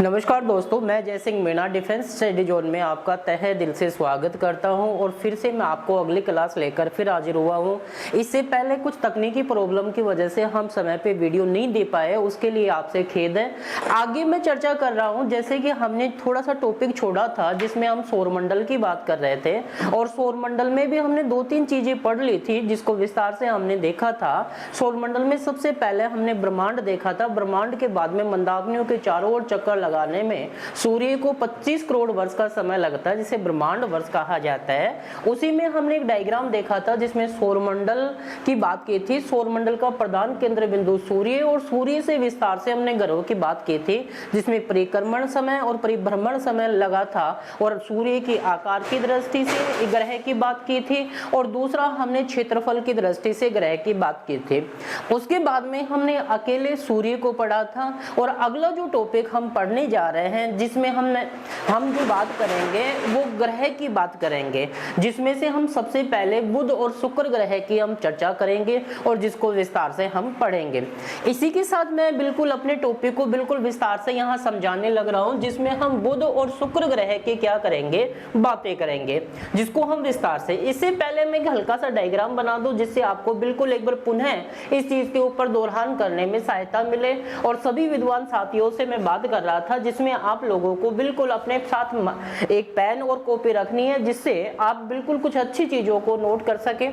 नमस्कार दोस्तों, मैं जय Singh Meena defence study zone में आपका तहे दिल से स्वागत करता हूं और फिर से मैं आपको अगली क्लास लेकर फिर हाजिर हुआ हूं। इससे पहले कुछ तकनीकी प्रॉब्लम की वजह से हम समय पे वीडियो नहीं दे पाए, उसके लिए आपसे खेद है। आगे मैं चर्चा कर रहा हूं, जैसे कि हमने थोड़ा सा टॉपिक छोड़ा था जिसमें हम सौरमंडल की बात कर रहे थे और सौरमंडल में भी हमने 2-3 चीजें पढ़ ली थी जिसको विस्तार से हमने देखा था। सौरमंडल में सबसे पहले हमने ब्रह्मांड देखा था। ब्रह्मांड के बाद में मंदाकिनियों के चारों ओर चक्कर लगाने में सूर्य को 25 करोड़ वर्ष का समय लगता है, जिसे ब्रह्मांड वर्ष कहा जाता है। उसी में हमने एक डायग्राम देखा था जिसमें सौरमंडल की बात की थी। सौरमंडल का प्रधान केंद्र बिंदु सूर्य और सूर्य से विस्तार से हमने ग्रहों की बात की थी, जिसमें परिक्रमण समय और परिभ्रमण समय लगा था और सूर्य की आकार की दृष्टि से ग्रह की बात की थी और दूसरा हमने क्षेत्रफल की दृष्टि से ग्रह की बात की थी। उसके बाद में हमने अकेले सूर्य को पढ़ा था और अगला जो टॉपिक हम पढ़ने जा रहे हैं जिसमें हम जो बात करेंगे वो ग्रह की बात करेंगे, जिसमें से हम सबसे पहले बुध और शुक्र ग्रह की हम चर्चा करेंगे और जिसको विस्तार से हम पढ़ेंगे। इसी के साथ मैं बिल्कुल अपने टॉपिक को बिल्कुल विस्तार से यहाँ समझाने लग रहा हूँ, जिसमें हम बुध और शुक्र ग्रह की क्या करेंगे, बातें करेंगे, जिसको हम विस्तार से। इससे पहले मैं एक हल्का सा डायग्राम बना दूं जिससे आपको बिल्कुल एक बार पुनः इस चीज के ऊपर दोहरान करने में सहायता मिले। और सभी विद्वान साथियों से मैं बात कर रहा था जिसमें आप लोगों को बिल्कुल अपने साथ एक पेन और कॉपी रखनी है, जिससे आप बिल्कुल कुछ अच्छी चीजों को नोट कर सके।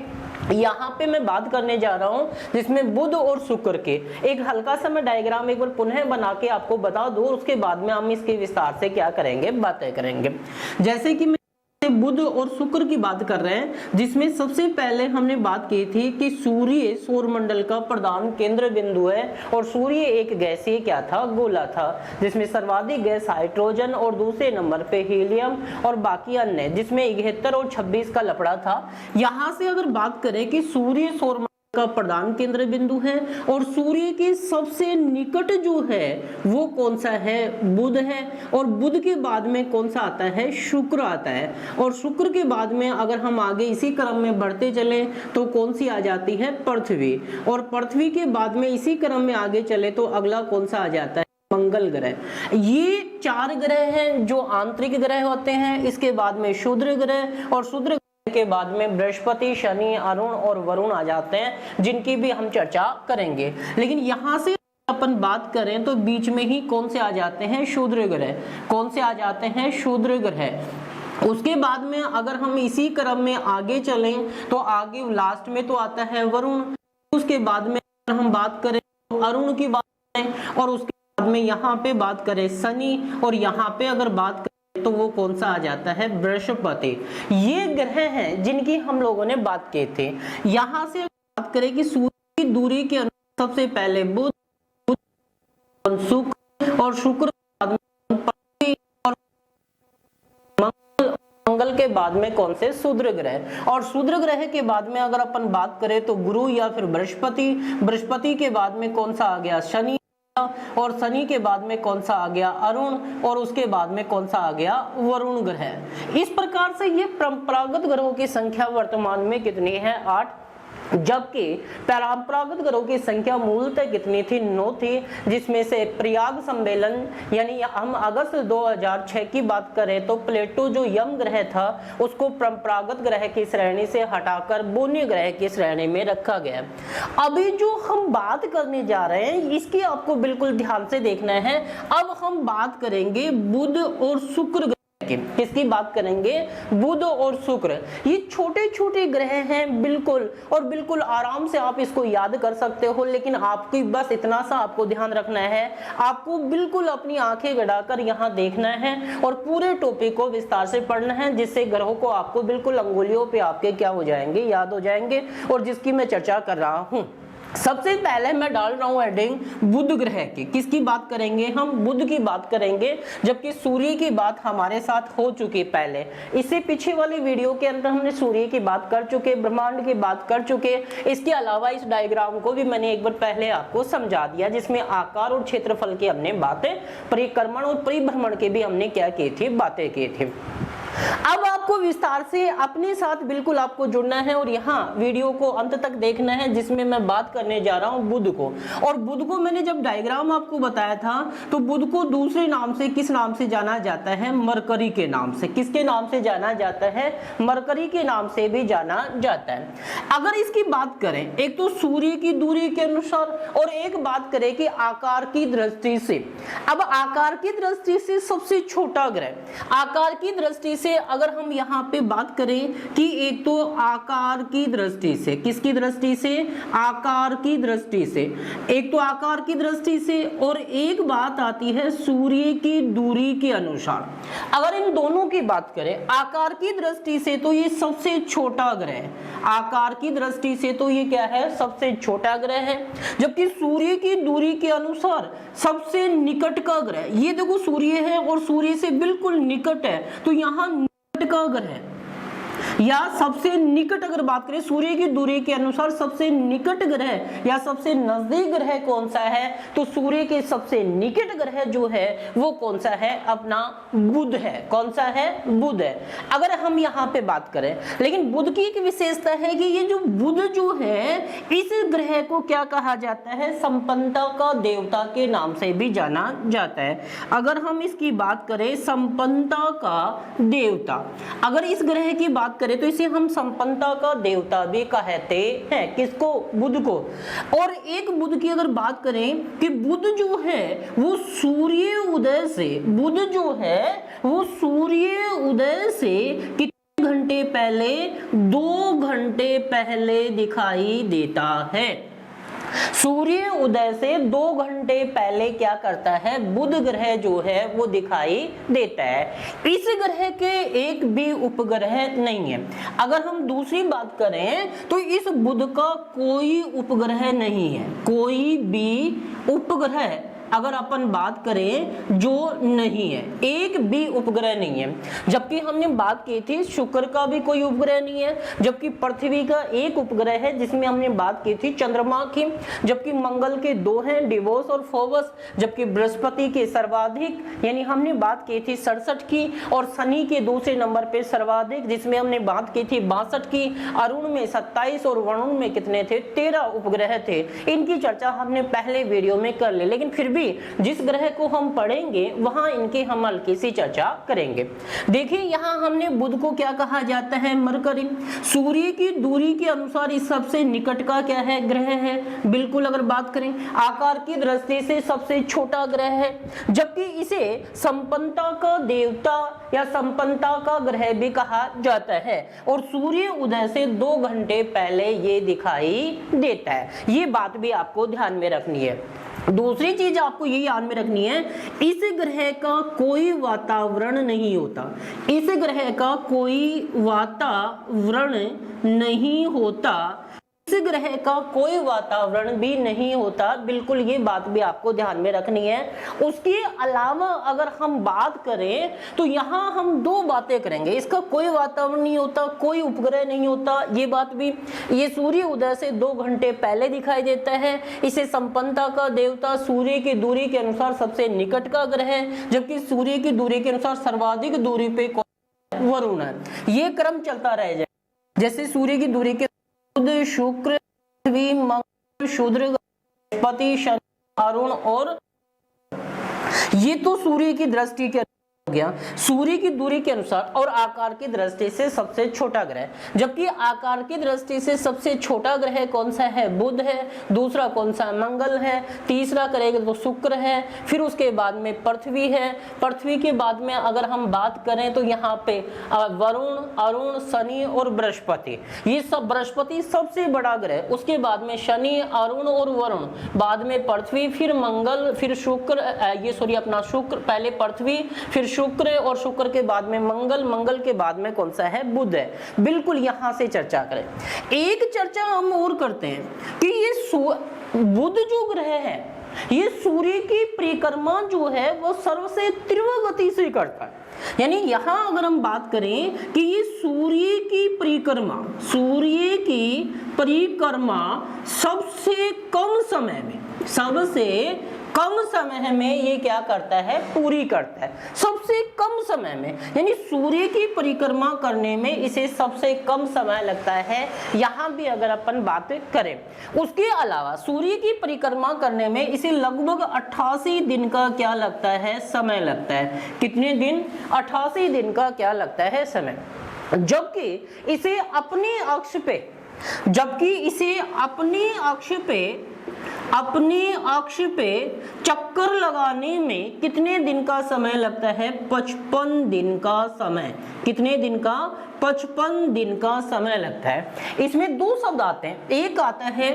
यहाँ पे मैं बात करने जा रहा हूँ जिसमें बुध और शुक्र के एक हल्का सा मैं डायग्राम एक बार पुनः बना के आपको बता दूं, उसके बाद में हम इसके विस्तार से क्या करेंगे, बातें करेंगे। जैसे कि बुध और शुक्र की बात कर रहे हैं, जिसमें सबसे पहले हमने बात की थी कि सूर्य सौरमंडल का प्रधान केंद्र बिंदु है और सूर्य एक गैसीय क्या था, गोला था, जिसमें सर्वाधिक गैस हाइड्रोजन और दूसरे नंबर पे हीलियम और बाकी अन्य, जिसमें 71 और 26 का लफड़ा था। यहां से अगर बात करें कि सूर्य सौरमंडल का प्रधान केंद्र बिंदु है और सूर्य के सबसे निकट जो है वो कौन सा है, बुध है। और बुध के बाद में कौन सा आता है, शुक्र आता है। और शुक्र के बाद में अगर हम आगे इसी क्रम में बढ़ते चले तो कौन सी आ जाती है, पृथ्वी। और पृथ्वी के बाद में इसी क्रम में आगे चले तो अगला कौन सा आ जाता है, मंगल ग्रह। ये 4 ग्रह हैं जो आंतरिक ग्रह होते हैं। इसके बाद में क्षुद्र ग्रह और क्षुद्र के बाद में बृहस्पति, शनि, अरुण और वरुण आ जाते हैं, जिनकी भी हम चर्चा करेंगे। लेकिन यहां से अपन बात करें तो बीच में ही कौन से आ जाते हैं, शूद्र ग्रह। कौन से आ जाते हैं, शूद्र ग्रह। उसके बाद में अगर हम इसी क्रम में आगे चलें तो आगे लास्ट में तो आता है वरुण। उसके बाद में अगर हम बात करें तो अरुण की बात करें और उसके बाद में यहाँ पे बात करें शनि और यहाँ पे अगर बात करें तो वो कौन सा आ जाता है, बृहस्पति। ये ग्रह हैं जिनकी हम लोगों ने बात की थी। यहां से बात करें कि सूर्य की दूरी के अनुसार सबसे पहले बुध, शुक्र और शुक्र बाद में पृथ्वी और मंगल के बाद में कौन से, शूद्र ग्रह। और शूद्र ग्रह के बाद में अगर अपन बात करें तो गुरु या फिर बृहस्पति। बृहस्पति के बाद में कौन सा आ गया, शनि। और शनि के बाद में कौन सा आ गया, अरुण। और उसके बाद में कौन सा आ गया, वरुण ग्रह। इस प्रकार से ये परंपरागत ग्रहों की संख्या वर्तमान में कितनी है, 8। जबकि परंपरागत ग्रहों की संख्या मूलतः कितनी थी, 9 थी। जिसमें से प्रयाग सम्मेलन यानी हम अगस्त 2006 की बात करें तो प्लेटो जो यम ग्रह था उसको परंपरागत ग्रह की श्रेणी से हटाकर बोनी ग्रह की श्रेणी में रखा गया। अभी जो हम बात करने जा रहे हैं इसकी आपको बिल्कुल ध्यान से देखना है। अब हम बात करेंगे बुध और शुक्र। किसकी बात करेंगे, बुध और शुक्र। ये छोटे छोटे ग्रह हैं बिल्कुल, और बिल्कुल आराम से आप इसको याद कर सकते हो। लेकिन आपकी बस इतना सा आपको ध्यान रखना है, आपको बिल्कुल अपनी आंखें गड़ाकर यहाँ देखना है और पूरे टॉपिक को विस्तार से पढ़ना है, जिससे ग्रहों को आपको बिल्कुल अंगुलियों पे आपके क्या हो जाएंगे, याद हो जाएंगे, और जिसकी मैं चर्चा कर रहा हूँ। सबसे पहले मैं डाल रहा हूं हेडिंग बुध ग्रह की। किसकी बात करेंगे, हम बुध की बात करेंगे, जबकि सूर्य की बात हमारे साथ हो चुकी पहले। इससे पीछे वाली वीडियो के अंदर हमने सूर्य की बात कर चुके, ब्रह्मांड की बात कर चुके। इसके अलावा इस डायग्राम को भी मैंने एक बार पहले आपको समझा दिया, जिसमें आकार और क्षेत्रफल की हमने बातें, परिक्रमण और परिभ्रमण की भी हमने क्या की थी, बातें की थी। अब आपको विस्तार से अपने साथ बिल्कुल आपको जुड़ना है और यहाँ वीडियो को अंत तक देखना है, जिसमें मैं बात करने जा रहा हूँ बुध को। और बुध को मैंने जब डायग्राम आपको बताया था तो बुध को दूसरे नाम से किस नाम से जाना जाता है? मरकरी के नाम से। किसके नाम से जाना जाता है? मरकरी के नाम से भी जाना जाता है। अगर इसकी बात करें एक तो सूर्य की दूरी के अनुसार और एक बात करें कि आकार की दृष्टि से। अब आकार की दृष्टि से सबसे छोटा ग्रह, आकार की दृष्टि से अगर हम यहाँ पे बात करें कि एक तो आकार की दृष्टि से, किसकी दृष्टि से? आकार की दृष्टि से। एक तो आकार की दृष्टि से और एक बात आती है सूर्य की दूरी के अनुसार। अगर इन दोनों की बात करें आकार की दृष्टि से तो ये सबसे छोटा ग्रह है। आकार की दृष्टि से तो ये क्या है? सबसे छोटा ग्रह है। जबकि सूर्य की दूरी के अनुसार सबसे निकट का ग्रह, ये देखो सूर्य है और सूर्य से बिल्कुल निकट है, तो यहाँ निकट का ग्रह या सबसे निकट अगर बात करें सूर्य की दूरी के अनुसार सबसे निकट ग्रह या सबसे नजदीक ग्रह कौन सा है? तो सूर्य के सबसे निकट ग्रह जो है वो कौन सा है? अपना बुध है। कौन सा है? बुध है। अगर हम यहाँ पे बात करें, लेकिन बुध की एक विशेषता है कि ये जो बुध जो है इस ग्रह को क्या कहा जाता है? संपन्नता का देवता के नाम से भी जाना जाता है। अगर हम इसकी बात करें संपन्नता का देवता, अगर इस ग्रह की बात करें तो इसे हम संपन्नता का देवता भी कहते हैं। किसको? बुध को। और एक बुध की अगर बात करें कि बुध जो है वो सूर्य उदय से, बुध जो है वो सूर्य उदय से कितने घंटे पहले? 2 घंटे पहले दिखाई देता है। सूर्य उदय से 2 घंटे पहले क्या करता है? बुध ग्रह जो है वो दिखाई देता है। इस ग्रह के एक भी उपग्रह नहीं है। अगर हम दूसरी बात करें तो इस बुध का कोई उपग्रह नहीं है, कोई भी उपग्रह अगर अपन बात करें जो नहीं है, एक भी उपग्रह नहीं है। जबकि हमने बात की थी शुक्र का भी कोई उपग्रह नहीं है, जबकि पृथ्वी का एक उपग्रह है जिसमें हमने बात की थी चंद्रमा की, जबकि मंगल के 2 हैं, डिवोस और फोबस, जबकि बृहस्पति के सर्वाधिक यानी हमने बात की थी 67 की, और शनि के दूसरे नंबर पे सर्वाधिक जिसमें हमने बात की थी 62 की, अरुण में 27 और वरुण में कितने थे? 13 उपग्रह थे। इनकी चर्चा हमने पहले वीडियो में कर ली, लेकिन फिर जिस ग्रह को हम पढ़ेंगे वहां इनकी हम हल्की सी चर्चा करेंगे। देखिए यहां हमने बुध को क्या कहा जाता है? मरकरी। सूर्य की दूरी के अनुसार इस सबसे निकट का क्या है? ग्रह है। बिल्कुल अगर बात करें आकार की दृष्टि से सबसे छोटा ग्रह है, जबकि इसे संपन्नता का देवता या संपन्नता का ग्रह भी कहा जाता है। और सूर्य उदय से 2 घंटे पहले ये दिखाई देता है। ये बात भी आपको ध्यान में रखनी है। दूसरी चीज आपको ये याद में रखनी है, इस ग्रह का कोई वातावरण नहीं होता। इस ग्रह का कोई वातावरण नहीं होता। इस ग्रह का कोई वातावरण भी नहीं होता। बिल्कुल ये बात भी आपको ध्यान में रखनी है। उसके अलावा अगर हम बात करें तो यहाँ हम 2 बातें करेंगे। इसका कोई वातावरण नहीं होता, कोई उपग्रह नहीं होता, ये बात भी। ये सूर्य उदय से 2 घंटे पहले दिखाई देता है। इसे संपन्नता का देवता, सूर्य की दूरी के अनुसार सबसे निकट का ग्रह है, जबकि सूर्य की दूरी के अनुसार सर्वाधिक दूरी पे वरुण है। ये क्रम चलता रह जाए। जैसे सूर्य की दूरी के शुक्र, पृथ्वी, मंगल, शूद्र, बृहस्पति, शनि, अरुण और ये तो सूर्य की दृष्टि के हो गया, सूर्य की दूरी के अनुसार और आकार की दृष्टि से सबसे छोटा ग्रह। जबकि आकार की दृष्टि से सबसे छोटा ग्रह कौन सा है? बुध है। दूसरा कौन सा? मंगल है। तीसरा करेंगे तो शुक्र है। फिर उसके बाद में पृथ्वी है। पृथ्वी के बाद में अगर हम बात करें तो यहाँ पे वरुण, अरुण, शनि और बृहस्पति, ये सब, बृहस्पति सबसे बड़ा ग्रह, उसके बाद में शनि, अरुण और वरुण, बाद में पृथ्वी, फिर मंगल, फिर शुक्र, ये सॉरी अपना शुक्र, पहले पृथ्वी, फिर शुक्र और शुक्र के बाद में मंगल, मंगल के बाद में कौन सा है? बुध है। बिल्कुल यहां से चर्चा करें। एक चर्चा हम और करते हैं कि ये बुध जो ग्रह है ये सूर्य की परिक्रमा जो है वो सर्वसे तीव्र गति से करता है। यानी यहां अगर हम बात करें कि ये सूर्य की परिक्रमा, सूर्य की परिक्रमा सबसे कम समय में, सबसे कम समय में ये क्या करता है, पूरी करता है, सबसे कम समय में, यानी सूर्य की परिक्रमा करने में इसे सबसे कम समय लगता है। यहाँ भी अगर अपन बात करें, उसके अलावा सूर्य की परिक्रमा करने में इसे लगभग 88 दिन का क्या लगता है, समय लगता है। कितने दिन, 88 दिन का क्या लगता है, समय। जबकि इसे अपनी अक्ष पे चक्कर लगाने में कितने दिन का समय लगता है, 55 दिन का समय। कितने दिन का, 55 दिन का समय लगता है। इसमें दो शब्द आते हैं, एक आता है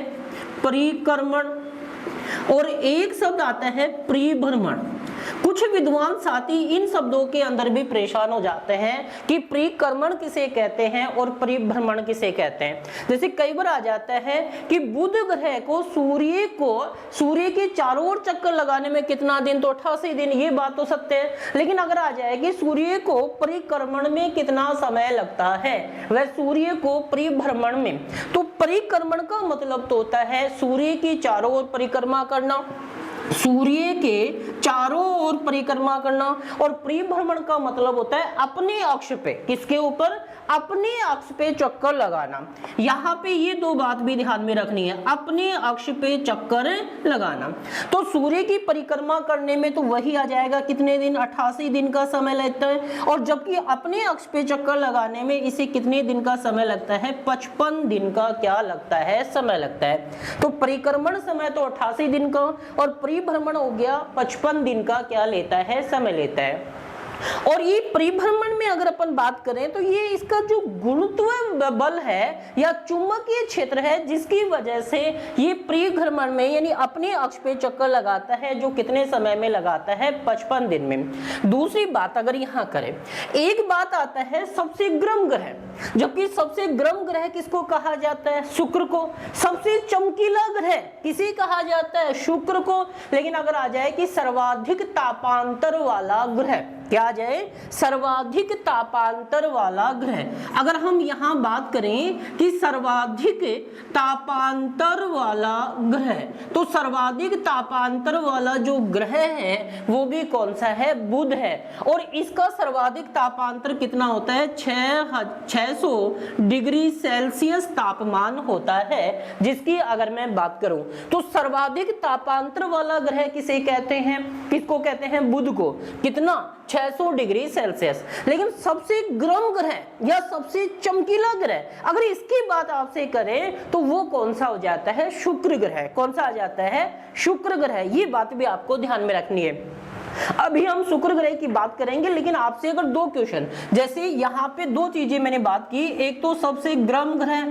परिक्रमण और एक शब्द आता है परिभ्रमण। कुछ विद्वान साथी इन शब्दों के अंदर भी परेशान हो जाते हैं कि परिक्रमण किसे कहते हैं और परिभ्रमण किसे कहते हैं। जैसे कई बार आ जाता है कि बुध ग्रह को सूर्य के चारों ओर चक्कर लगाने में कितना दिन, तो 88 दिन, ये बात तो सत्य है। लेकिन अगर आ जाए कि सूर्य को परिक्रमण में कितना समय लगता है, वह सूर्य को परिभ्रमण में, तो परिक्रमण का मतलब तो होता है सूर्य की चारों ओर परिक्रमा करना, सूर्य के चारों ओर परिक्रमा करना, और परिभ्रमण का मतलब होता है अपने अक्ष पे, किसके ऊपर, अपने अक्ष पे चक्कर लगाना। यहाँ पे ये दो बात भी ध्यान में रखनी है, अपने अक्ष पे चक्कर लगाना। तो सूर्य की परिक्रमा करने में तो वही आ जाएगा कितने दिन, 88 दिन का समय लगता है, और जबकि अपने अक्ष पे चक्कर लगाने में इसे कितने दिन का समय लगता है, 55 दिन का क्या लगता है, समय लगता है। तो परिक्रमण समय तो 88 दिन का और परिभ्रमण हो गया 55 दिन का क्या लेता है, समय लेता है। और ये परिभ्रमण में अगर अपन बात करें तो ये इसका जो गुरुत्व बल है या चुंबकीय क्षेत्र है, जिसकी वजह से ये परिभ्रमण में यानी अपने अक्ष पे चक्कर लगाता है, जो कितने समय में लगाता है, 55 दिन में। दूसरी बात अगर यहाँ करें, एक बात आता है सबसे गर्म ग्रह, जबकि सबसे गर्म ग्रह किसको कहा जाता है, शुक्र को। सबसे चमकीला ग्रह किसे कहा जाता है, शुक्र को। लेकिन अगर आ जाए कि सर्वाधिक तापांतर वाला ग्रह, क्या आ जाए, सर्वाधिक तापांतर वाला ग्रह। अगर हम यहाँ बात करें कि सर्वाधिक तापांतर वाला ग्रह, तो सर्वाधिक तापांतर वाला जो ग्रह है वो भी कौन सा है, बुध है। और इसका सर्वाधिक तापांतर कितना होता है, 600 डिग्री सेल्सियस तापमान होता है, जिसकी अगर मैं बात करूं तो सर्वाधिक तापांतर वाला ग्रह किसे कहते हैं, किसको कहते हैं, बुध को। कितना, 600 डिग्री सेल्सियस। लेकिन सबसे गर्म ग्रह या सबसे चमकीला ग्रह अगर इसकी बात आपसे करें तो वो कौन सा हो जाता है, शुक्र ग्रह। कौन सा आ जाता है, शुक्र ग्रह। ये बात भी आपको ध्यान में रखनी है। अभी हम शुक्र ग्रह की बात करेंगे, लेकिन आपसे अगर दो क्वेश्चन, जैसे यहाँ पे दो चीजें मैंने बात की, एक तो सबसे गर्म ग्रह,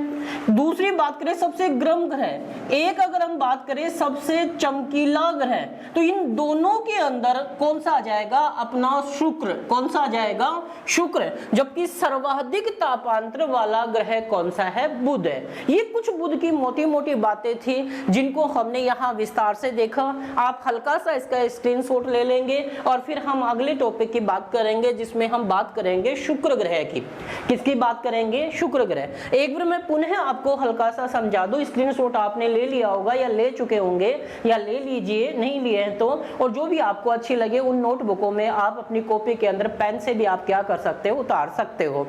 दूसरी बात करें सबसे गर्म ग्रह, एक अगर हम बात करें सबसे चमकीला ग्रह, तो इन दोनों के अंदर कौन सा आ जाएगा, अपना शुक्र। कौन सा आ जाएगा, शुक्र। जबकि सर्वाधिक तापांतर वाला ग्रह कौन सा है, बुध है। ये कुछ बुध की मोटी मोटी बातें थी जिनको हमने यहाँ विस्तार से देखा। आप हल्का सा इसका स्क्रीनशॉट ले लेंगे और फिर हम अगले टॉपिक की बात करेंगे, जिसमें हम बात करेंगे शुक्र ग्रह की। किसकी बात करेंगे, शुक्र ग्रह। एक बार मैं पुनः आपको हल्का सा समझा दूं, स्क्रीनशॉट आपने ले लिया होगा या ले चुके होंगे, या ले लीजिए, नहीं लिए हैं तो। और जो भी आपको अच्छी लगे उन नोटबुकों में आप अपनी कॉपी के अंदर पेन से भी आप क्या कर सकते हो, उतार सकते हो।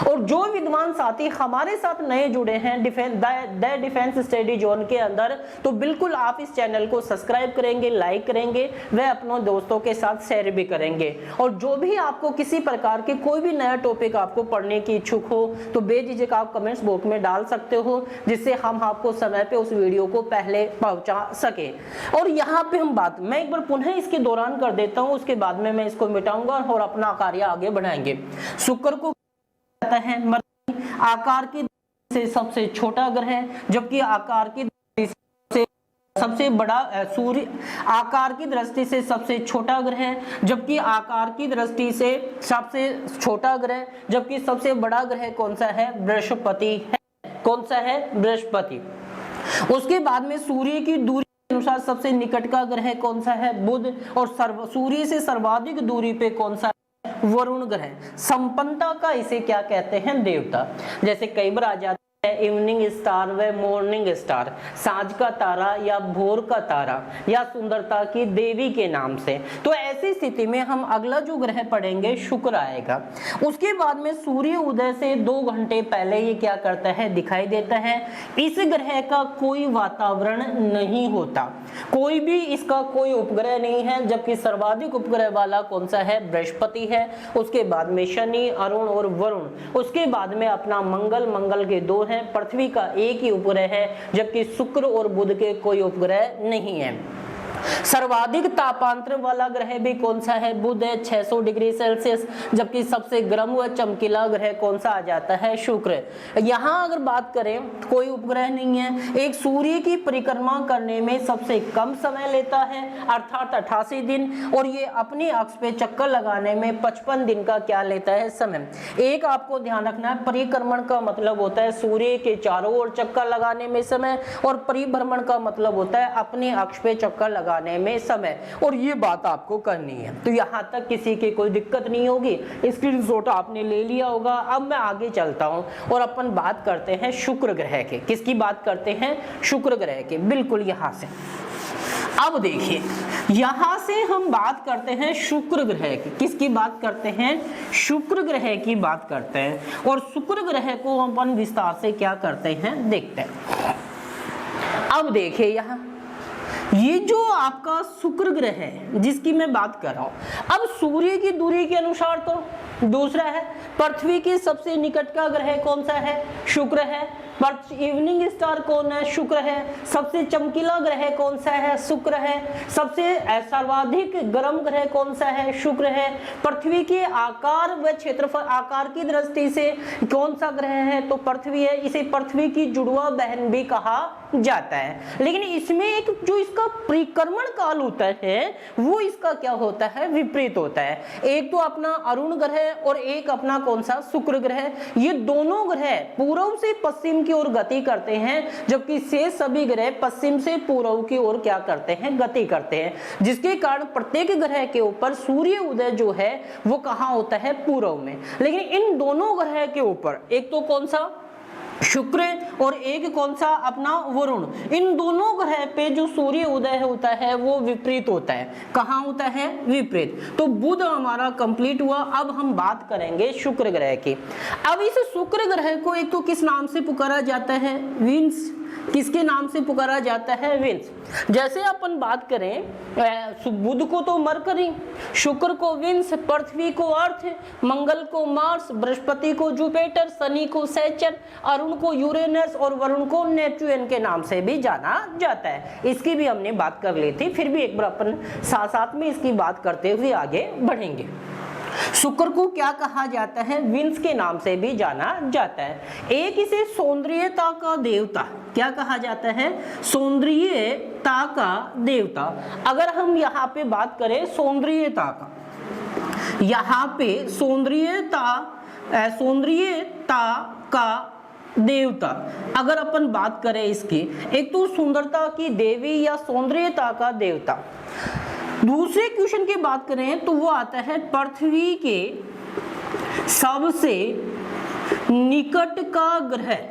और जो विद्वान साथी हमारे साथ नए जुड़े हैं डिफेंस स्टडी जोन के अंदर, तो बिल्कुल आप इस चैनल को सब्सक्राइब करेंगे, लाइक करेंगे, वह अपनों दोस्तों के साथ शेयर भी करेंगे। और जो भी आपको किसी प्रकार के कोई भी नया टॉपिक आपको पढ़ने की इच्छुक हो तो बेझिझक आप कमेंट्स बॉक्स में डाल सकते हो, जिससे हम आपको समय पे उस वीडियो को पहले पहुंचा सके। और यहाँ पे हम बात मैं एक बार पुनः इसके दौरान कर देता हूँ, उसके बाद में मैं इसको मिटाऊंगा और अपना कार्य आगे बढ़ाएंगे। शुक्र को है आकार की से सबसे छोटा ग्रह, जबकि आकार की से सबसे बड़ा, सूर्य आकार की दृष्टि से सबसे छोटा ग्रह, जबकि आकार की दृष्टि से सबसे छोटा ग्रह, जबकि सबसे बड़ा ग्रह कौन सा है, बृहस्पति है। कौन सा है, बृहस्पति। उसके बाद में सूर्य की दूरी के अनुसार सबसे निकट का ग्रह कौन सा है, बुध। और सूर्य से सर्वाधिक दूरी पे कौन सा, वरुण ग्रह। संपन्नता का इसे क्या कहते हैं, देवता। जैसे कई बार आ जाता इवनिंग स्टार व मॉर्निंग स्टार, सांझ का तारा या भोर का तारा या सुंदरता की देवी के नाम से। तो ऐसी स्थिति में हम अगला जो ग्रह पढ़ेंगे शुक्र आएगा। उसके बाद में सूर्य उदय से 2 घंटे पहले ये क्या करता है, दिखाई देता है। इस ग्रह का कोई वातावरण नहीं होता, कोई भी इसका कोई उपग्रह नहीं है, जबकि सर्वाधिक उपग्रह वाला कौन सा है, बृहस्पति है। उसके बाद में शनि, अरुण और वरुण। उसके बाद में अपना मंगल के 2 हैं, पृथ्वी का 1 ही उपग्रह है, जबकि शुक्र और बुध के कोई उपग्रह नहीं है। सर्वाधिक तापांतर वाला ग्रह भी कौन सा है, बुध है 600 डिग्री सेल्सियस, जबकि सबसे गर्म व चमकीला ग्रह कौन सा आ जाता है, शुक्र। यहाँ अगर बात करें कोई उपग्रह नहीं है। एक सूर्य की परिक्रमा करने में सबसे कम समय लेता है अर्थात 88 दिन, और ये अपनी अक्ष पे चक्कर लगाने में 55 दिन का क्या लेता है, समय। एक आपको ध्यान रखना है, परिक्रमण का मतलब होता है सूर्य के चारों ओर चक्कर लगाने में समय, और परिभ्रमण का मतलब होता है अपनी अक्ष पे चक्कर लगाने में समय, और ये बात आपको करनी है। तो यहां तक किसी की कोई दिक्कत नहीं होगी, स्क्रीनशॉट आपने ले लिया होगा। अब मैं आगे चलता हूं और अपन बात करते हैं शुक्र ग्रह के। किसकी बात करते हैं, शुक्र ग्रह के, बिल्कुल यहां से। अब देखिए यहां से हम बात करते हैं शुक्र ग्रह की। किसकी बात करते हैं, शुक्र ग्रह की बात करते हैं। और शुक्र ग्रह को अपन विस्तार से क्या करते हैं, देखते हैं। अब देखिए यहाँ ये जो आपका शुक्र ग्रह है जिसकी मैं बात कर रहा हूं, अब सूर्य की दूरी के अनुसार तो दूसरा है। पृथ्वी के सबसे निकट का ग्रह कौन सा है, शुक्र है। इवनिंग स्टार कौन है, शुक्र है। सबसे चमकीला ग्रह कौन सा है, शुक्र है। सबसे सर्वाधिक गर्म ग्रह कौन सा है, शुक्र है। पृथ्वी के आकार व क्षेत्रफल, आकार की दृष्टि से कौन सा ग्रह है, तो पृथ्वी है। इसे पृथ्वी की जुड़वा बहन भी कहा जाता है। लेकिन इसमें एक जो इसका परिक्रमण काल होता है वो इसका क्या होता है, विपरीत होता है। एक तो अपना अरुण ग्रह और एक अपना कौन सा, शुक्र ग्रह। ये दोनों ग्रह पूर्व से पश्चिम की ओर गति करते हैं, जबकि शेष सभी ग्रह पश्चिम से पूर्व की ओर क्या करते हैं, गति करते हैं। जिसके कारण प्रत्येक ग्रह के ऊपर सूर्य उदय जो है वो कहाँ होता है, पूर्व में। लेकिन इन दोनों ग्रह के ऊपर एक तो कौन सा, शुक्र, और एक कौन सा, अपना वरुण। इन दोनों ग्रह पे जो सूर्य उदय होता है वो विपरीत होता है। कहाँ होता है, विपरीत। तो बुध हमारा कंप्लीट हुआ। अब हम बात करेंगे शुक्र ग्रह की। अब इस शुक्र ग्रह को एक तो किस नाम से पुकारा जाता है, विंस। किसके नाम से पुकारा जाता है, विंस। जैसे अपन बात करें बुध को तो मरकरी, शुक्र को विंस, पृथ्वी को अर्थ, मंगल को मार्स, बृहस्पति को जुपिटर, शनि को सैचर, अरुण को यूरेनस और वरुण को नेपच्यून के नाम से भी जाना जाता है। इसकी भी हमने बात कर ली थी, फिर भी एक बार अपन साथ साथ में इसकी बात करते हुए आगे बढ़ेंगे। शुक्र को क्या कहा जाता है, विंस के नाम से भी जाना जाता है। एक इसे सौंदर्यता का देवता क्या कहा जाता है, सौंदर्यता का देवता। अगर हम यहाँ पे बात करें सौंदर्यता का, यहाँ पे सौंदर्यता का देवता अगर अपन बात करें इसकी, एक तो सुंदरता की देवी या सौंदर्यता का देवता। दूसरे क्वेश्चन की बात करें तो वो आता है पृथ्वी के सबसे निकट का ग्रह।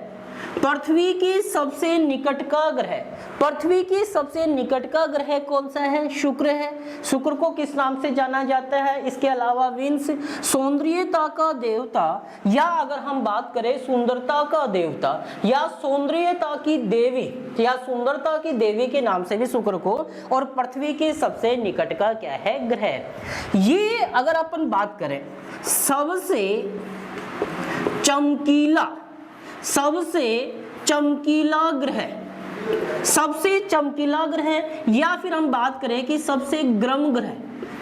पृथ्वी के सबसे निकट का ग्रह, पृथ्वी के सबसे निकट का ग्रह कौन सा है, शुक्र है। शुक्र को किस नाम से जाना जाता है, इसके अलावा विंस, सौंदर्यता का देवता, या अगर हम बात करें सुंदरता का देवता या सौंदर्यता की देवी या सुंदरता की देवी के नाम से भी शुक्र को, और पृथ्वी के सबसे निकट का क्या है, ग्रह। ये अगर अपन बात करें सबसे चमकीला ग्रह, सबसे चमकीला ग्रह, या फिर हम बात करें कि सबसे गर्म ग्रह,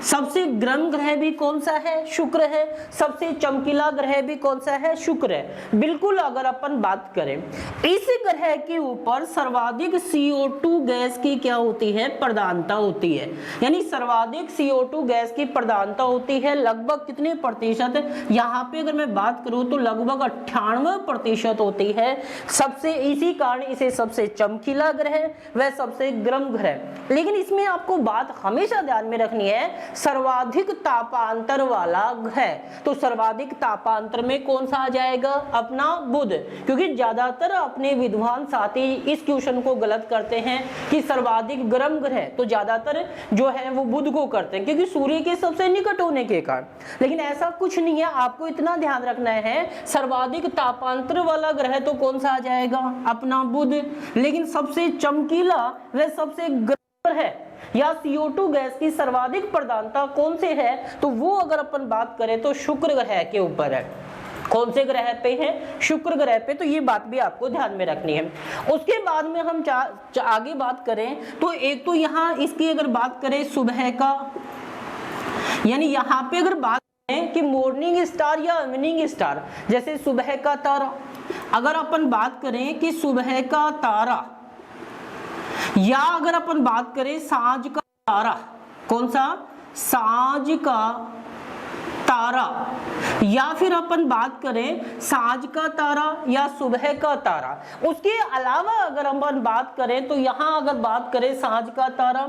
सबसे गर्म ग्रह भी कौन सा है, शुक्र है। सबसे चमकीला ग्रह भी कौन सा है, शुक्र है। बिल्कुल अगर अपन बात करें इस ग्रह के ऊपर सर्वाधिक CO2 गैस की क्या होती है, प्रधानता होती है। यानी सर्वाधिक CO2 गैस की प्रधानता होती है लगभग कितने प्रतिशत, यहाँ पे अगर मैं बात करूं तो लगभग 98% होती है। सबसे इसी कारण इसे सबसे चमकीला ग्रह व सबसे गर्म ग्रह। लेकिन इसमें आपको बात हमेशा ध्यान में रखनी है सर्वाधिक तापांतर वाला ग्रह, तो सर्वाधिक तापांतर में कौन सा आ जाएगा? अपना बुध, क्योंकि ज्यादातर अपने विद्वान साथी इस क्वेश्चन को गलत करते हैं कि सर्वाधिक गर्म ग्रह, तो ज्यादातर जो है वो बुध को करते हैं क्योंकि सूर्य के सबसे निकट होने के कारण। लेकिन ऐसा कुछ नहीं है, आपको इतना ध्यान रखना है सर्वाधिक तापांतर वाला ग्रह तो कौन सा आ जाएगा? अपना बुध। लेकिन सबसे चमकीला व सबसे गर्म है या CO2 गैस की सर्वाधिक प्रधानता कौन से है? तो वो अगर अपन बात करें तो शुक्र ग्रह के ऊपर है। कौन से ग्रह पे है? शुक्र ग्रह पे। तो ये बात भी आपको ध्यान में रखनी है। उसके बाद में हम आगे बात करें तो एक तो यहाँ इसकी अगर बात करें सुबह का, यानी यहाँ पे अगर बात करें कि मॉर्निंग स्टार या इवनिंग स्टार, जैसे सुबह का तारा, अगर अपन बात करें कि सुबह का तारा, या अगर अपन बात करें सांझ का तारा, कौन सा? सांझ का तारा, या फिर अपन बात करें सांझ का तारा या सुबह का तारा। उसके अलावा अगर अपन बात करें तो यहाँ अगर बात करें सांझ का तारा,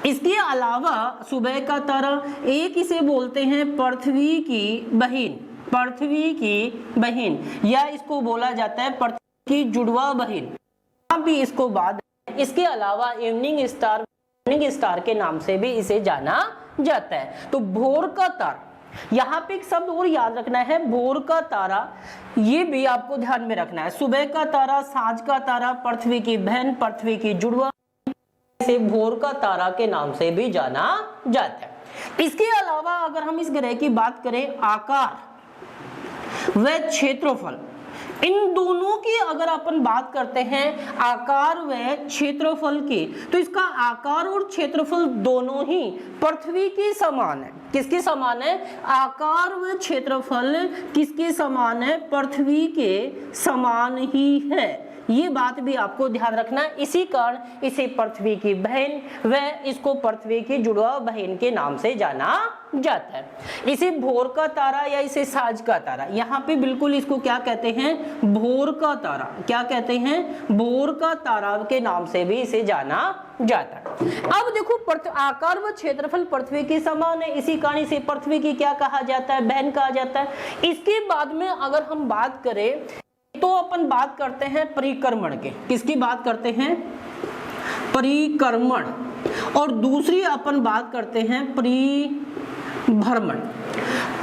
इसके अलावा सुबह का तारा, एक इसे बोलते हैं पृथ्वी की बहन, पृथ्वी की बहन, या इसको बोला जाता है पृथ्वी की जुड़वा बहन, भी इसको बाद। इसके अलावा इवनिंग स्टार, मॉर्निंग स्टार के नाम से भी इसे जाना जाता है। तो भोर का तारा, यहाँ पे एक शब्द और याद रखना है, भोर का तारा, ये भी आपको ध्यान में रखना है। सुबह का तारा, सांझ का तारा, पृथ्वी की बहन, पृथ्वी की जुड़वा, इसे भोर का तारा के नाम से भी जाना जाता है। इसके अलावा अगर हम इस ग्रह की बात करें, आकार व क्षेत्रफल, इन दोनों की अगर अपन बात करते हैं आकार व क्षेत्रफल की, तो इसका आकार और क्षेत्रफल दोनों ही पृथ्वी की समान है। किसके समान है? आकार व क्षेत्रफल किसके समान है? पृथ्वी के समान ही है। ये बात भी आपको ध्यान रखना है। इसी कारण इसे पृथ्वी की बहन व इसको पृथ्वी की जुड़वा बहन के नाम से जाना जाता है। इसे भोर का तारा या इसे सांझ का तारा, यहाँ पे बिल्कुल इसको क्या कहते हैं? भोर का तारा। क्या कहते हैं? भोर का तारा के नाम से भी इसे जाना जाता है। अब देखो आकार व क्षेत्रफल पृथ्वी के समान है, इसी कारण इसे पृथ्वी की क्या कहा जाता है? बहन कहा जाता है। इसके बाद में अगर हम बात करें तो अपन बात करते हैं परिक्रमण के। किसकी बात करते हैं? परिक्रमण। और दूसरी अपन बात करते हैं परिभ्रमण।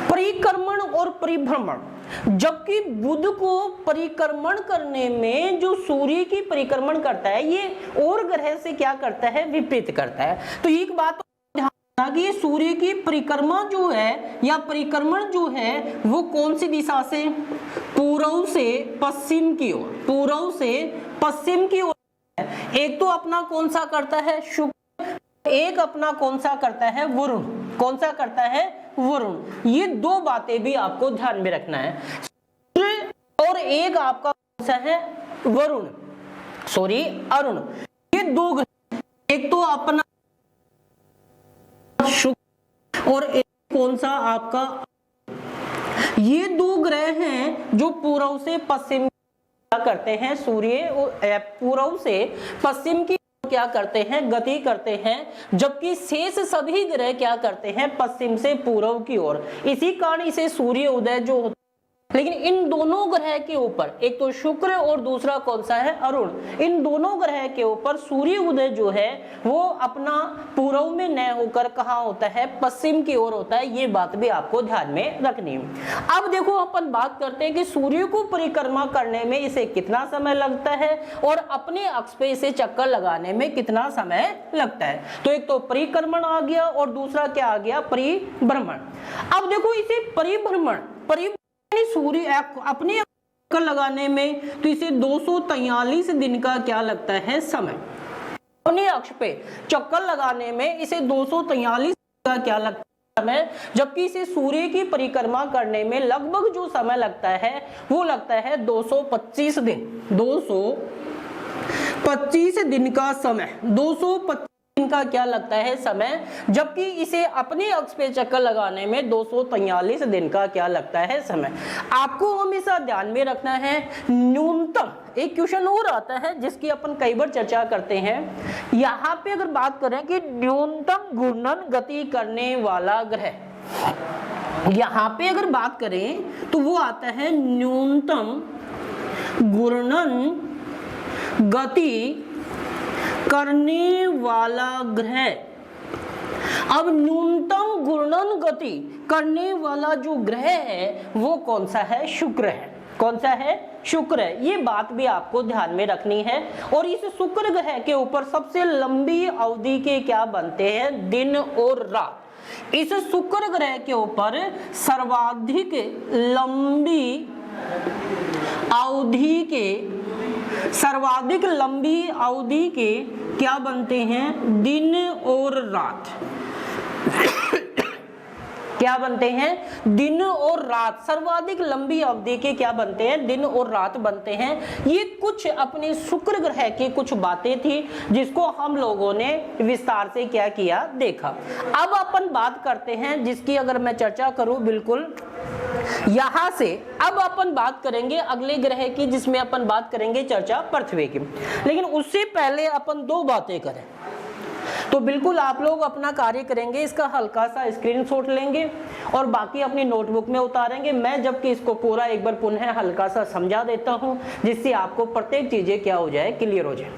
परिक्रमण और परिभ्रमण, जबकि बुध को परिक्रमण करने में जो सूर्य की परिक्रमण करता है, ये और ग्रह से क्या करता है? विपरीत करता है। तो एक बात कि सूर्य की परिक्रमा जो है या परिक्रमण जो है वो कौन सी दिशा से? पूर्व से पश्चिम की ओर, पूर्व से पश्चिम की ओर। एक तो अपना कौन सा करता है? शुक्र, एक अपना कौन सा करता है? वरुण। कौन सा करता है? वरुण। ये दो बातें भी आपको ध्यान में रखना है। और एक आपका कौन सा है? वरुण, सॉरी अरुण। ये दो ग्रह, एक तो अपना शुक्र और एक कौन सा आपका, ये दो ग्रह हैं जो पूर्व से पश्चिम करते हैं। सूर्य पूर्व से पश्चिम की क्या करते हैं? गति करते हैं, जबकि शेष सभी ग्रह क्या करते हैं? पश्चिम से पूर्व की ओर। इसी कारण इसे सूर्य उदय जो होता है। लेकिन इन दोनों ग्रह के ऊपर, एक तो शुक्र और दूसरा कौन सा है? अरुण, इन दोनों ग्रह के ऊपर सूर्य उदय जो है वो अपना पूर्व में न होकर कहाँ होता है? पश्चिम की ओर होता है। ये बात भी आपको ध्यान में रखनी है। अब देखो अपन बात करते हैं कि सूर्य को परिक्रमा करने में इसे कितना समय लगता है और अपने अक्ष पे इसे चक्कर लगाने में कितना समय लगता है। तो एक तो परिक्रमण आ गया और दूसरा क्या आ गया? परिभ्रमण। अब देखो इसे परिभ्रमण, सूर्य अपने चक्कर लगाने में तो इसे 243 दिन का क्या लगता है? समय। अपने अक्ष पे चक्कर लगाने में इसे 243 का क्या लगता है? समय। जबकि इसे सूर्य की परिक्रमा करने में लगभग जो समय लगता है वो लगता है 225 दिन। 225 दिन का समय, 225 दिन का क्या लगता है समय, जबकि इसे अपने अक्ष पे चक्कर लगाने में 243 दिन का क्या लगता है समय। आपको हमेशा ध्यान में रखना है न्यूनतम, एक क्वेश्चन और आता है जिसकी अपन कई बार चर्चा करते हैं। यहाँ पे अगर बात करें कि न्यूनतम घूर्णन गति करने वाला ग्रह, यहाँ पे अगर बात करें तो वो आता है न्यूनतम घूर्णन गति करने वाला ग्रह। अब न्यूनतम घूर्णन गति करने वाला जो ग्रह है वो कौन सा है, शुक्र है। कौन सा है, शुक्र है। ये बात भी आपको ध्यान में रखनी है। और इस शुक्र ग्रह के ऊपर सबसे लंबी अवधि के क्या बनते हैं, दिन और रात। इस शुक्र ग्रह के ऊपर सर्वाधिक लंबी अवधि के क्या बनते हैं, दिन और रात। क्या बनते हैं, दिन और रात। सर्वाधिक लंबी अवधि के क्या बनते हैं, दिन और रात बनते हैं। ये कुछ अपने शुक्र ग्रह की कुछ बातें थी जिसको हम लोगों ने विस्तार से क्या किया, देखा। अब अपन बात करते हैं जिसकी अगर मैं चर्चा करूं, बिल्कुल यहां से अब अपन बात करेंगे अगले ग्रह की, जिसमें अपन बात करेंगे चर्चा पृथ्वी की। लेकिन उससे पहले अपन दो बातें करें। तो बिल्कुल आप लोग अपना कार्य करेंगे, इसका हल्का सा स्क्रीनशॉट लेंगे और बाकी अपनी नोटबुक में उतारेंगे। मैं जबकि इसको पूरा एक बार पुनः हल्का सा समझा देता हूं जिससे आपको प्रत्येक चीजें क्या हो जाए, क्लियर हो जाए।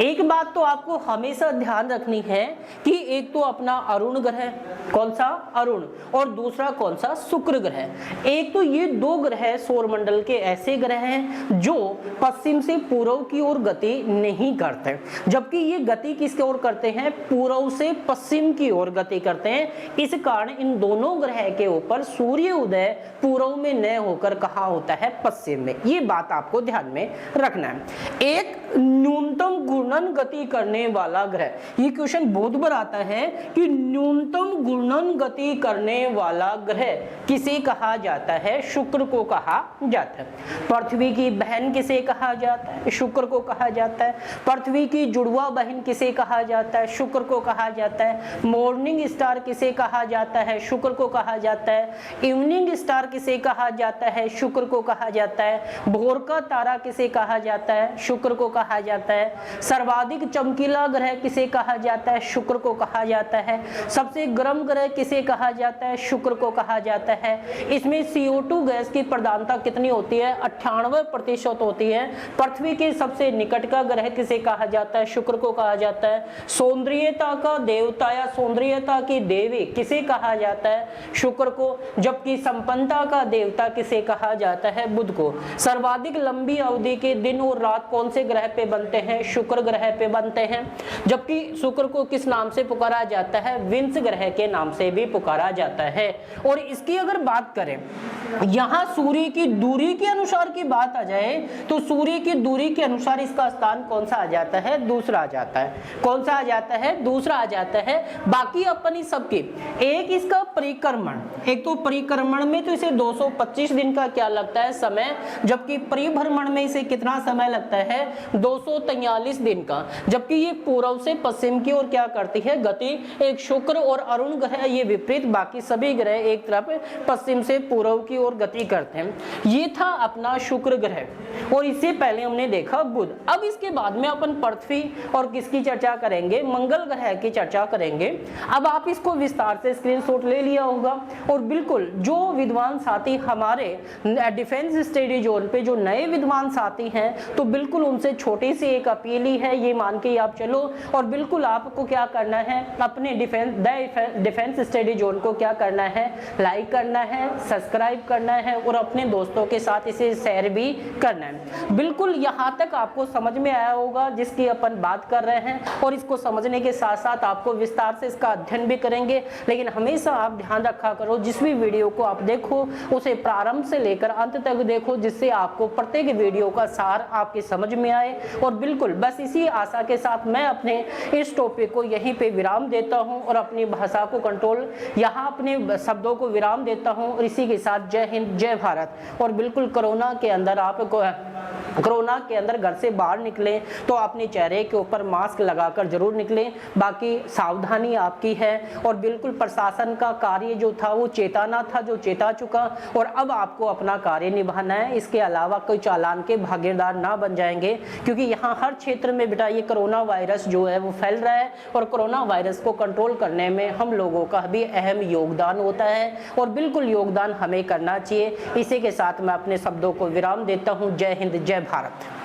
एक बात तो आपको हमेशा ध्यान रखनी है कि एक तो अपना अरुण ग्रह, कौन सा, अरुण, और दूसरा कौन सा, शुक्र ग्रह। एक तो ये दो ग्रह सौरमंडल के ऐसे ग्रह हैं जो पश्चिम से पूर्व की ओर गति नहीं करते, जबकि ये गति किसकी ओर करते हैं, पूर्व से पश्चिम की ओर गति करते हैं। इस कारण इन दोनों ग्रह के ऊपर सूर्य उदय पूर्व में न होकर कहाँ होता है, पश्चिम में। ये बात आपको ध्यान में रखना है। एक न्यूनतम घूर्णन गति करने वाला ग्रह, ये क्वेश्चन बहुत बार आता है कि न्यूनतम घूर्णन गति करने वाला ग्रह किसे कहा जाता है, शुक्र को कहा जाता है। पृथ्वी की बहन किसे कहा जाता है, शुक्र को कहा जाता है। पृथ्वी की जुड़वा बहन किसे कहा जाता है, शुक्र को कहा जाता है। मॉर्निंग स्टार किसे कहा जाता है, शुक्र को कहा जाता है। इवनिंग स्टार किसे कहा जाता है, शुक्र को कहा जाता है। भोर का तारा किसे कहा जाता है, शुक्र को कहा जाता है। सर्वाधिक चमकीला ग्रह किसे कहा जाता है, शुक्र को कहा जाता है। सबसे गर्म ग्रह किसे कहा जाता है, शुक्र को कहा जाता है। इसमें CO2 गैस की प्रधानता कितनी होती है, 98% होती है। पृथ्वी के सबसे निकट का ग्रह किसे कहा जाता है, शुक्र को कहा जाता है। सौंदर्यता का देवता या सौंदर्यता की देवी किसे कहा जाता है, शुक्र को। जबकि संपन्नता का देवता किसे कहा जाता है, बुध को। सर्वाधिक लंबी अवधि के दिन और रात कौन से ग्रह पे बनते हैं, शुक्र ग्रह पे बनते हैं। जबकि शुक्र को किस नाम से पुकारा जाता है, विंस ग्रह के नाम से भी पुकारा जाता है। और इसकी अगर बात करें, यहां सूर्य की दूरी के अनुसार की बात आ जाए तो सूर्य की दूरी के अनुसार इसका स्थान कौन सा आ जाता है, दूसरा आ जाता है। कौन सा आ जाता है, दूसरा आ जाता है। बाकी अपनी सबकी एक इसका परिक्रमण, एक तो परिक्रमण में तो इसे 225 दिन का क्या लगता है, समय। जबकि परिभ्रमण में इसे कितना समय लगता है, 243 दिन का। जबकि ये पूर्व से पश्चिम की ओर क्या करती है, गति। एक शुक्र और अरुण ग्रह ये विपरीत, बाकी सभी ग्रह एक तरफ पश्चिम से पूर्व की ओर गति करते हैं। ये था अपना शुक्र ग्रह और इससे पहले हमने देखा बुध। अब इसके बाद में अपन पृथ्वी और किसकी चर्चा करेंगे, मंगल ग्रह की चर्चा करेंगे। अब आप इसको विस्तार से स्क्रीनशॉट ले लिया होगा। और बिल्कुल जो विद्वान साथी हमारे डिफेंस स्टडी जोन पे जो नए विद्वान साथी हैं, तो बिल्कुल उनसे छोटी सी एक अपील ही है, ये मान के आप चलो। और बिल्कुल आपको क्या करना है, अपने डिफेंस स्टडी जोन को क्या करना है, लाइक करना है, सब्सक्राइब करना है और अपने दोस्तों के साथ इसे शेयर भी करना है। बिल्कुल यहाँ तक आपको समझ में आया होगा जिसकी अपन बात कर रहे हैं। और इसको समझने के साथ साथ आपको विस्तार से इसका अध्ययन भी करेंगे। लेकिन हमेशा आप ध्यान रखा करो, जिस भी वीडियो को आप देखो उसे प्रारंभ से लेकर अंत तक देखो, जिससे आपको प्रत्येक वीडियो का सार आपकी समझ में आए। और बिल्कुल बस इसी आशा के साथ मैं अपने इस टॉपिक को यहीं पे विराम देता हूं और अपनी भाषा को कंट्रोल, यहाँ अपने शब्दों को विराम देता हूं। और इसी के साथ जय हिंद, जय भारत। और बिल्कुल कोरोना के अंदर आपको कोरोना के अंदर घर से बाहर निकलें तो अपने चेहरे के ऊपर मास्क लगाकर जरूर निकलें। बाकी सावधानी आपकी है और बिल्कुल प्रशासन का कार्य जो था वो चेताना था, जो चेता चुका, और अब आपको अपना कार्य निभाना है। इसके अलावा कोई चालान के भागीदार ना बन जाएंगे, क्योंकि यहाँ हर क्षेत्र में बेटा ये कोरोना वायरस जो है वो फैल रहा है और कोरोना वायरस को कंट्रोल करने में हम लोगों का भी अहम योगदान होता है और बिल्कुल योगदान हमें करना चाहिए। इसी के साथ मैं अपने शब्दों को विराम देता हूँ। जय हिंद, जय भारत।